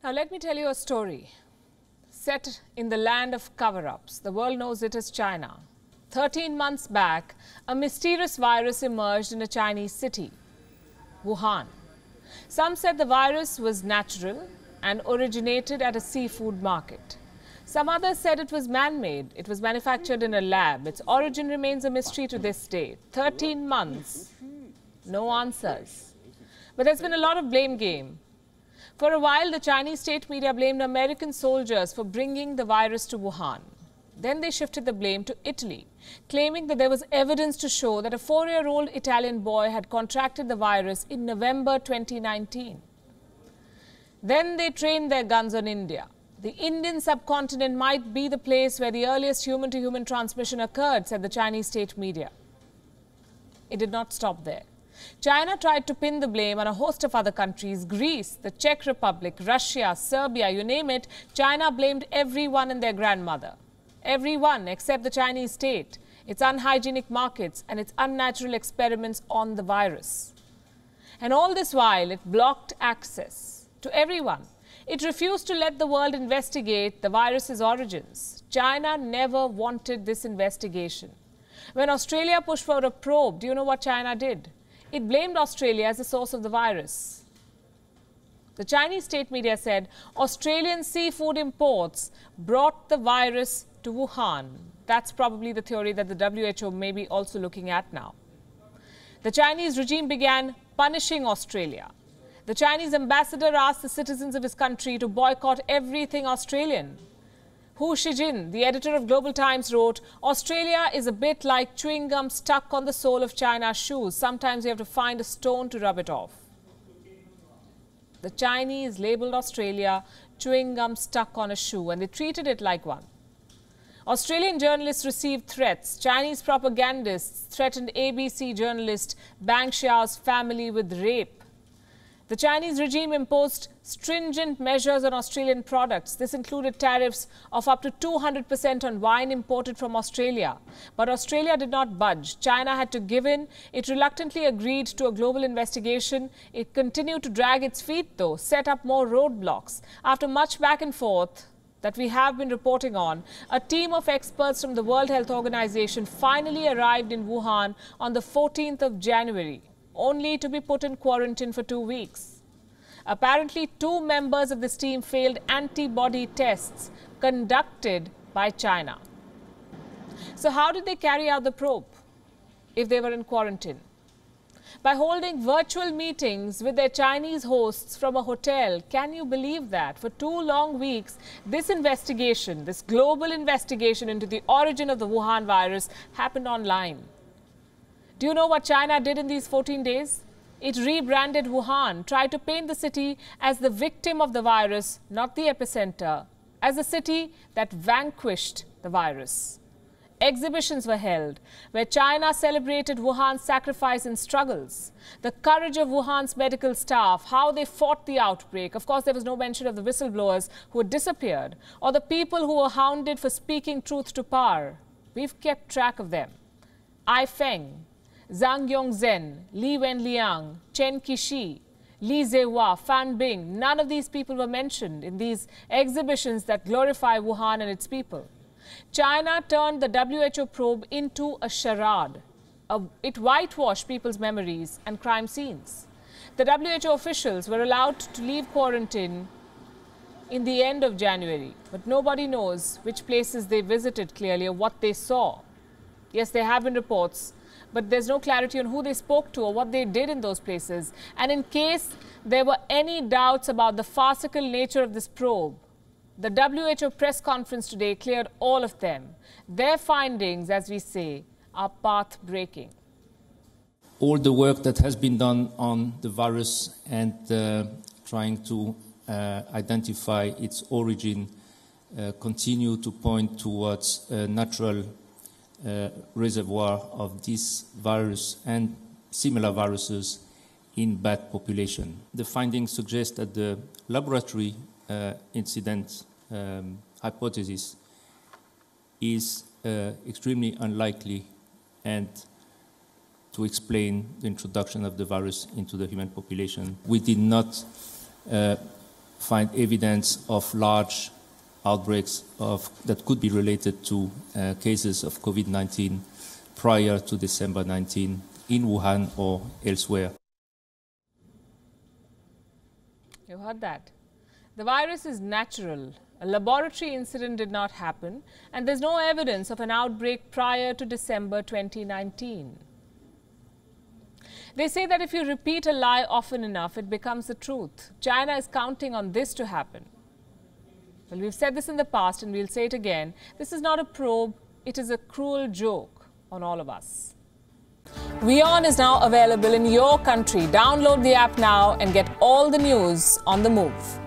Now let me tell you a story set in the land of cover-ups. The world knows it as China. 13 months back, a mysterious virus emerged in a Chinese city, Wuhan. Some said the virus was natural and originated at a seafood market. Some others said it was man-made. It was manufactured in a lab. Its origin remains a mystery to this day. 13 months, no answers. But there's been a lot of blame game. For a while, the Chinese state media blamed American soldiers for bringing the virus to Wuhan. Then they shifted the blame to Italy, claiming that there was evidence to show that a 4-year-old Italian boy had contracted the virus in November 2019. Then they trained their guns on India. The Indian subcontinent might be the place where the earliest human-to-human transmission occurred, said the Chinese state media. It did not stop there. China tried to pin the blame on a host of other countries: Greece, the Czech Republic, Russia, Serbia, you name it. China blamed everyone and their grandmother. Everyone except the Chinese state, its unhygienic markets and its unnatural experiments on the virus. And all this while, it blocked access to everyone. It refused to let the world investigate the virus's origins. China never wanted this investigation. When Australia pushed for a probe, do you know what China did? It blamed Australia as the source of the virus. The Chinese state media said Australian seafood imports brought the virus to Wuhan. That's probably the theory that the WHO may be also looking at now. The Chinese regime began punishing Australia. The Chinese ambassador asked the citizens of his country to boycott everything Australian. Hu Shijin, the editor of Global Times, wrote, "Australia is a bit like chewing gum stuck on the sole of China's shoes. Sometimes you have to find a stone to rub it off." The Chinese labeled Australia chewing gum stuck on a shoe, and they treated it like one. Australian journalists received threats. Chinese propagandists threatened ABC journalist Bang Xiao's family with rape. The Chinese regime imposed stringent measures on Australian products. This included tariffs of up to 200% on wine imported from Australia. But Australia did not budge. China had to give in. It reluctantly agreed to a global investigation. It continued to drag its feet, though, set up more roadblocks. After much back and forth that we have been reporting on, a team of experts from the World Health Organization finally arrived in Wuhan on the 14th of January. Only to be put in quarantine for 2 weeks. Apparently, 2 members of this team failed antibody tests conducted by China. So how did they carry out the probe if they were in quarantine? By holding virtual meetings with their Chinese hosts from a hotel. Can you believe that? For 2 long weeks, this investigation, this global investigation into the origin of the Wuhan virus happened online. Do you know what China did in these 14 days? It rebranded Wuhan, tried to paint the city as the victim of the virus, not the epicenter, as a city that vanquished the virus. Exhibitions were held where China celebrated Wuhan's sacrifice and struggles, the courage of Wuhan's medical staff, how they fought the outbreak. Of course, there was no mention of the whistleblowers who had disappeared, or the people who were hounded for speaking truth to power. We've kept track of them. Ai Feng, Zhang Yongzhen, Li Wenliang, Chen Qixi, Li Zehua, Fan Bing, none of these people were mentioned in these exhibitions that glorify Wuhan and its people. China turned the WHO probe into a charade. It whitewashed people's memories and crime scenes. The WHO officials were allowed to leave quarantine in the end of January, but nobody knows which places they visited clearly or what they saw. Yes, there have been reports, but there's no clarity on who they spoke to or what they did in those places. And in case there were any doubts about the farcical nature of this probe, the WHO press conference today cleared all of them. Their findings, as we say, are path-breaking. All the work that has been done on the virus and trying to identify its origin continue to point towards a natural reservoir of this virus and similar viruses in bat population. The findings suggest that the laboratory incident hypothesis is extremely unlikely and to explain the introduction of the virus into the human population. We did not find evidence of large outbreaks that could be related to cases of COVID-19 prior to December 19 in Wuhan or elsewhere. You heard that. The virus is natural. A laboratory incident did not happen, and there's no evidence of an outbreak prior to December 2019. They say that if you repeat a lie often enough, it becomes the truth. China is counting on this to happen. Well, we've said this in the past and we'll say it again. This is not a probe, it is a cruel joke on all of us. WION is now available in your country. Download the app now and get all the news on the move.